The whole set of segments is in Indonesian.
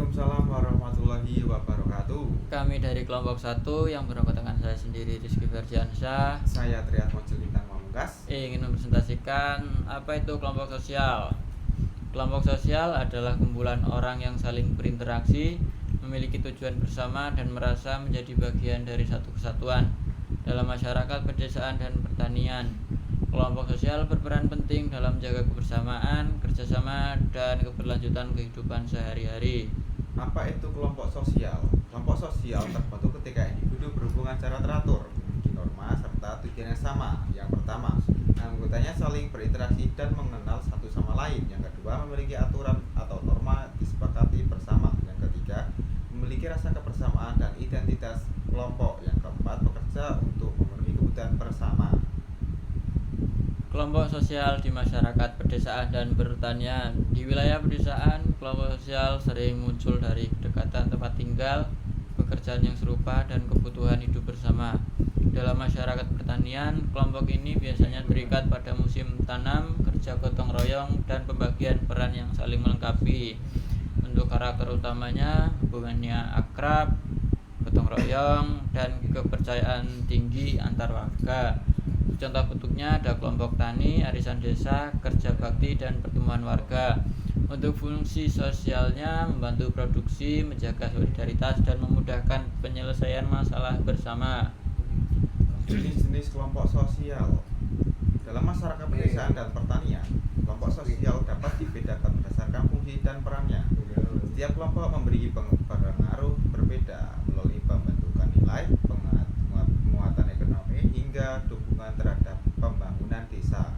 Waalaikumsalam warahmatullahi wabarakatuh. Kami dari kelompok 1 yang beranggotakan saya sendiri Rizky Ferdiansyah Saya Triatmo Jelintang Pamungkas. ingin mempresentasikan apa itu kelompok sosial. Kelompok sosial adalah kumpulan orang yang saling berinteraksi, memiliki tujuan bersama dan merasa menjadi bagian dari satu kesatuan dalam masyarakat, pedesaan, dan pertanian. Kelompok sosial berperan penting dalam menjaga kebersamaan, kerjasama, dan keberlanjutan kehidupan sehari-hari. Apa itu kelompok sosial? Kelompok sosial terbentuk ketika individu berhubungan secara teratur, memiliki norma serta tujuan yang sama. Yang pertama, anggotanya saling berinteraksi dan mengenal satu sama lain. Yang kedua, memiliki aturan atau norma disepakati bersama. Yang ketiga, memiliki rasa kebersamaan dan identitas kelompok. Yang keempat, bekerja untuk memenuhi kebutuhan bersama. Kelompok sosial di masyarakat pedesaan dan pertanian. Di wilayah pedesaan, kelompok sosial sering muncul dari kedekatan tempat tinggal, pekerjaan yang serupa, dan kebutuhan hidup bersama. Dalam masyarakat pertanian, kelompok ini biasanya terikat pada musim tanam, kerja gotong royong, dan pembagian peran yang saling melengkapi. Untuk karakter utamanya, hubungannya akrab, gotong royong, dan kepercayaan tinggi antar warga. Contoh bentuknya ada kelompok tani, arisan desa, kerja bakti, dan pertemuan warga. Untuk fungsi sosialnya membantu produksi, menjaga solidaritas, dan memudahkan penyelesaian masalah bersama. Jenis-jenis kelompok sosial dalam masyarakat pedesaan dan pertanian, kelompok sosial dapat dibedakan berdasarkan fungsi dan perannya. Setiap kelompok memberi pengaruh berbeda melalui pembentukan nilai, penguatan ekonomi, hingga dukungan terhadap pembangunan desa.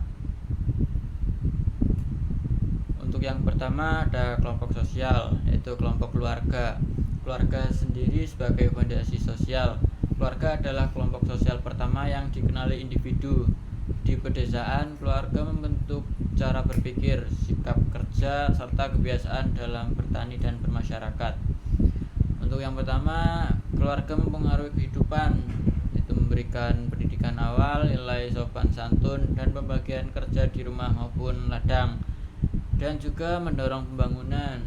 Untuk yang pertama ada kelompok sosial, yaitu kelompok keluarga. Keluarga sendiri sebagai fondasi sosial. Keluarga adalah kelompok sosial pertama yang dikenali individu. Di pedesaan, keluarga membentuk cara berpikir, sikap kerja, serta kebiasaan dalam bertani dan bermasyarakat. Untuk yang pertama, keluarga mempengaruhi kehidupan, itu memberikan pendidikan awal, nilai sopan santun, dan pembagian kerja di rumah maupun ladang, dan juga mendorong pembangunan,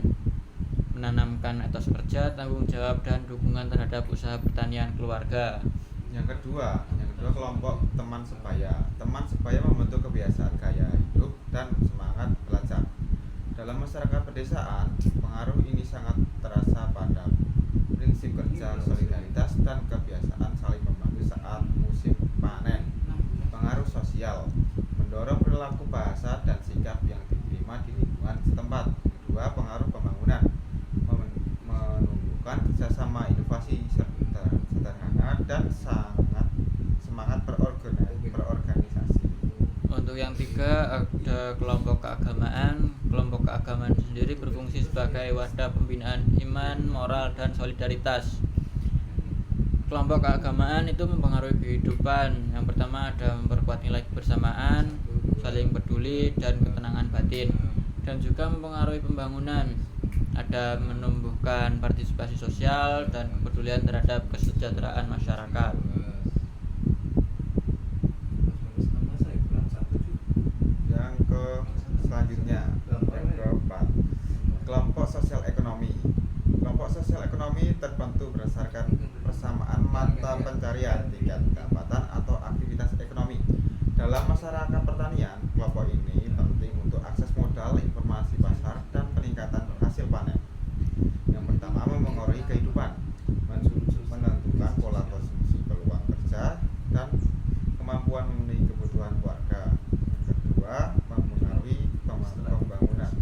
menanamkan etos kerja, tanggung jawab, dan dukungan terhadap usaha pertanian keluarga. Yang kedua kelompok teman sebaya. Teman sebaya membentuk kebiasaan gaya hidup dan semangat belajar. Dalam masyarakat pedesaan, pengaruh ini sangat terasa pada prinsip kerja, solidaritas, dan kebiasaan saling membantu saat musim panen. Pengaruh sosial mendorong perilaku, bahasa, dan sikap yang diterima di lingkungan setempat. Kedua, pengaruh pembangunan menumbuhkan kerjasama, inovasi, sederhana, dan semangat berorganisasi. Untuk yang tiga ada kelompok keagamaan. Kelompok keagamaan sendiri berfungsi sebagai wadah pembinaan iman, moral, dan solidaritas. Kelompok keagamaan itu mempengaruhi kehidupan. Yang pertama ada memperkuat nilai kebersamaan, saling peduli, dan ketenangan batin. Dan juga mempengaruhi pembangunan. Ada menumbuhkan partisipasi sosial dan kepedulian terhadap kesejahteraan masyarakat. Yang keempat, kelompok sosial ekonomi. Kelompok sosial ekonomi terbentuk berdasarkan persamaan mata pencarian, tingkat pendapatan, atau aktivitas ekonomi. Dalam masyarakat pertanian, kelompok ini penting untuk akses modal, informasi pasar, dan peningkatan hasil panen. Yang pertama, mempengaruhi kehidupan, menentukan pola konsumsi, peluang kerja, dan kemampuan memenuhi kebutuhan warga. Yang kedua, mempengaruhi pembangunan,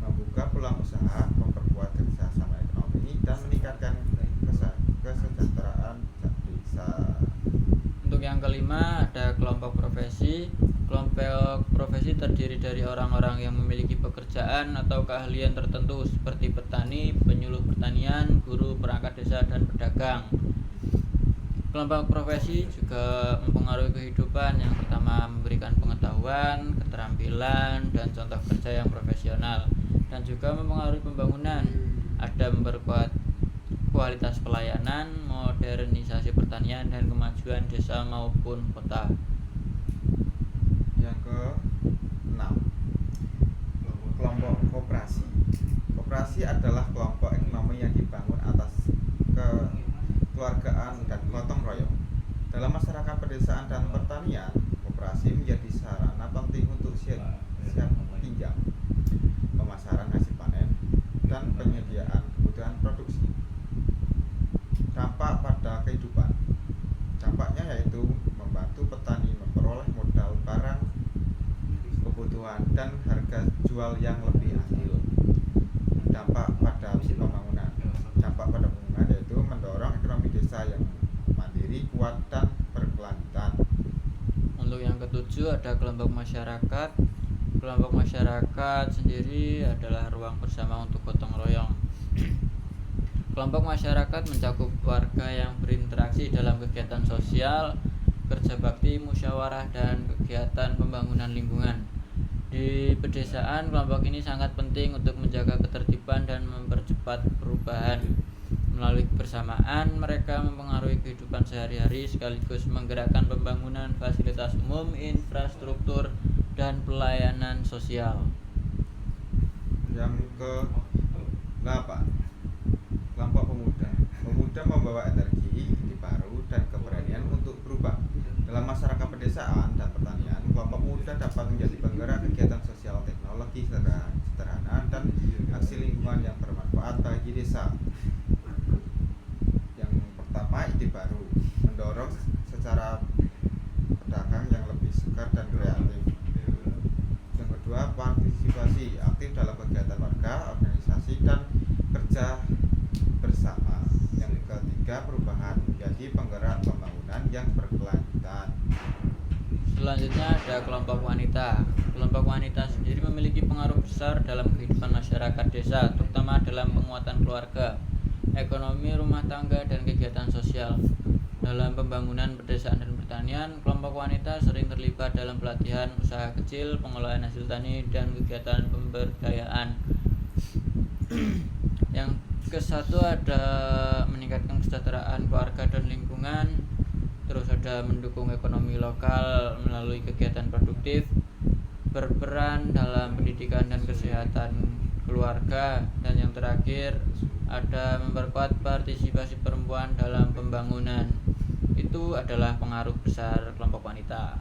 membuka peluang usaha, memperkuat kerjasama ekonomi, dan meningkatkan kesejahteraan desa. Untuk yang kelima ada kelompok profesi. Kelompok profesi terdiri dari orang-orang yang memiliki pekerjaan atau keahlian tertentu seperti petani, penyuluh pertanian, guru, perangkat desa, dan pedagang. Kelompok profesi juga mempengaruhi kehidupan. Yang pertama memberikan pengetahuan, keterampilan, dan contoh kerja yang profesional, dan juga mempengaruhi pembangunan. Ada memperkuat kualitas pelayanan, modernisasi pertanian, dan kemajuan desa maupun kota. Yang ke-6, kelompok koperasi. Koperasi Koperasi adalah kelompok ekonomi yang dibangun atas kekeluargaan dan gotong royong. Dalam masyarakat pedesaan dan pertanian, koperasi menjadi sarana penting untuk siap pinjam, pemasaran hasil panen, dan penyediaan kebutuhan produksi. Dampak pada kehidupan. Dampaknya yaitu membantu petani memperoleh modal barang kebutuhan dan harga jual yang lebih adil. Dampak pada pembangunan. Dampak pada pembangunan yaitu mendorong ekonomi desa yang mandiri, kuat, dan berkelanjutan. Untuk yang ketujuh ada kelompok masyarakat. Kelompok masyarakat sendiri adalah ruang bersama untuk gotong royong. Kelompok masyarakat mencakup warga yang berinteraksi dalam kegiatan sosial, kerja bakti, musyawarah, dan kegiatan pembangunan lingkungan. Di pedesaan, kelompok ini sangat penting untuk menjaga ketertiban dan mempercepat perubahan. Melalui kebersamaan, mereka mempengaruhi kehidupan sehari-hari sekaligus menggerakkan pembangunan fasilitas umum, infrastruktur, dan pelayanan sosial. Yang ke-8, kelompok pemuda. Pemuda membawa energi, ide baru, dan keberanian untuk berubah. Dalam masyarakat pedesaan dan pertanian, kelompok pemuda dapat menjadi penggerak kegiatan sosial, teknologi sederhana, dan aksi lingkungan yang bermanfaat bagi desa. Yang pertama, ide baru, mendorong secara pedagang yang lebih segar dan kreatif. Yang kedua, partisipasi aktif dalam kegiatan warga, organisasi, dan kerja bersama. Yang ketiga, perubahan, menjadi penggerak pembangunan yang berkelanjutan. Selanjutnya ada kelompok wanita. Kelompok wanita sendiri memiliki pengaruh besar dalam kehidupan masyarakat desa, terutama dalam penguatan keluarga, ekonomi rumah tangga, dan kegiatan sosial. Dalam pembangunan pedesaan dan pertanian, kelompok wanita sering terlibat dalam pelatihan usaha kecil, pengelolaan hasil tani, dan kegiatan pemberdayaan. Yang ke-1 ada meningkatkan kesejahteraan keluarga dan lingkungan. Terus ada mendukung ekonomi lokal melalui kegiatan produktif, berperan dalam pendidikan dan kesehatan keluarga, dan yang terakhir ada memperkuat partisipasi perempuan dalam pembangunan. Itu adalah pengaruh besar kelompok wanita.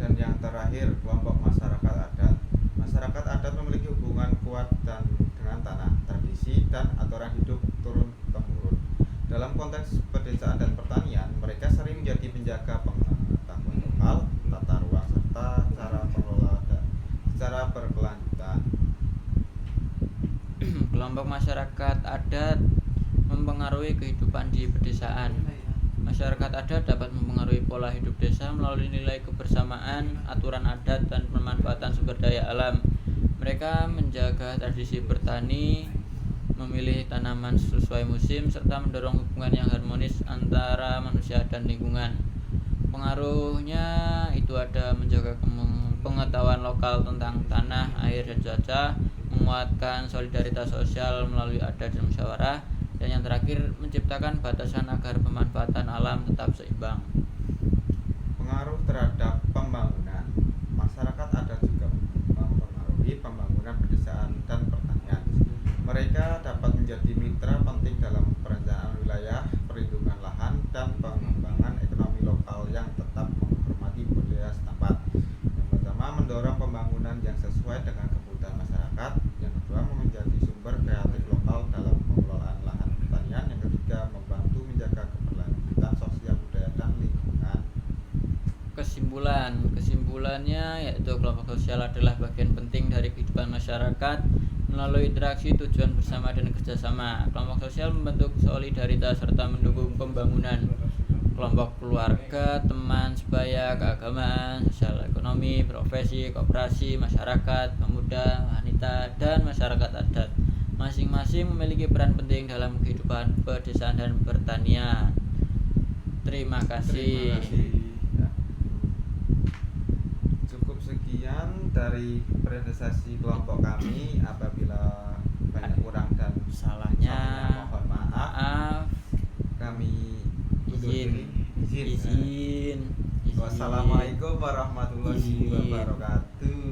Dan yang terakhir, kelompok masyarakat adat. Masyarakat adat memiliki hubungan kuat dengan tanah, tradisi, dan aturan hidup turun-temurun. Dalam konteks pedesaan dan pertanian, mereka sering menjadi penjaga pengetahuan lokal, tata ruang, serta cara pengelola secara berkelanjutan. Kelompok masyarakat adat mempengaruhi kehidupan di pedesaan. Masyarakat adat dapat mempengaruhi pola hidup desa melalui nilai kebersamaan, aturan adat, dan pemanfaatan sumber daya alam. Mereka menjaga tradisi bertani, memilih tanaman sesuai musim, serta mendorong hubungan yang harmonis antara manusia dan lingkungan. Pengaruhnya itu ada menjaga pengetahuan lokal tentang tanah, air, dan cuaca, menguatkan solidaritas sosial melalui adat dan musyawarah, dan yang terakhir menciptakan batasan agar pemanfaatan alam tetap seimbang. Pengaruh terhadap pembangunan. Masyarakat adat juga mempengaruhi pembangunan pedesaan dan pertanian. Mereka dapat menjadi mitra penting dalam perencanaan wilayah, perlindungan lahan, dan pengembangan ekonomi lokal yang tetap menghormati budaya setempat. Yang pertama, mendorong pembangunan yang sesuai dengan kebutuhan masyarakat. Yang kedua, menjadi sumber kreatif lokal dalam pengelolaan lahan pertanian. Yang ketiga, membantu menjaga keberlanjutan sosial budaya dan lingkungan. Kesimpulannya yaitu kelompok sosial adalah bagian penting dari kehidupan masyarakat. Melalui interaksi, tujuan bersama, dan kerjasama, kelompok sosial membentuk solidaritas serta mendukung pembangunan kelompok keluarga, teman sebaya, keagamaan, sosial ekonomi, profesi, koperasi, masyarakat, pemuda, wanita, dan masyarakat adat. Masing-masing memiliki peran penting dalam kehidupan pedesaan dan pertanian. Terima kasih. Ya. Cukup sekian dari presentasi kelompok kami. Apabila banyak kurang dan Salahnya mohon maaf. Kami undur diri. Izin. izin. Wassalamualaikum warahmatullahi wabarakatuh.